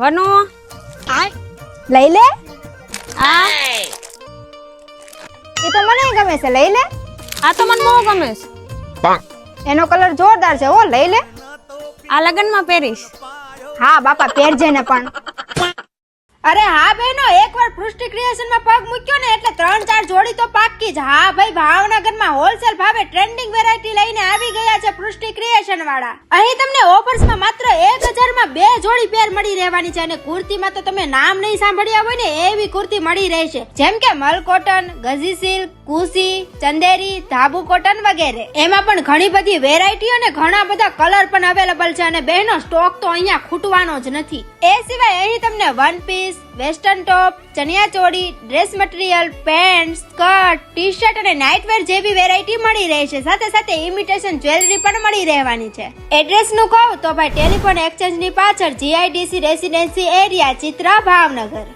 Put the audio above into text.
વનુ લઈ લે. આ એ તો મને ગમે છે, લઈ લે. આ તો મને બહુ ગમે છે. એનો કલર જોરદાર છે, ઓ લઈ લે. આ લગનમાં પહેરીશ. હા બાપા પહેરજે ને પણ. અરે હા બહેનો, એકવાર પૃષ્ટિ ક્રિએશનમાં પગ મૂક્યો ને એટલે 3-4 જોડી તો પાક્કી જ. હા ભાઈ, ભાવનગરમાં હોલસેલ ભાવે ટ્રેન્ડિંગ વેરાયટી લઈને આવી ગયા છે પૃષ્ટિ ક્રિએશન વાળા. અહીં તમને ઓફર્સમાં માત્ર 1000 માં 2 જોડી પેર મળી રહેવાની છે અને કુર્તીમાં તો તમે નામ નહીં સાંભળ્યા હોય ને એવી કુર્તી મળી રહેશે, જેમ કે મલ કોટન, ગઝી સિલ્ક, કુસી, ચંદેરી, ધાબુ કોટન વગેરે. એમાં પણ ઘણી બધી વેરાયટી અને ઘણા બધા કલર પણ અવેલેબલ છે અને બહેનો સ્ટોક તો અહીંયા ખૂટવાનો જ નથી. એ સિવાય અહીં તમને વન પીસ, વેસ્ટર્ન ટોપ, ચણિયા ચોળી, dress material, pant, skirt, T shirt અને નાઇટવેર જેવી વેરાયટી મળી રહેશે. સાથે સાથે ઇમિટેશન જ્વેલરી પણ મળી રહેવાની છે. એડ્રેસ નું કહું તો ભાઈ ટેલિફોન એક્સચેન્જ ની પાછળ GIDC residency area, Chitra, Bhavnagar.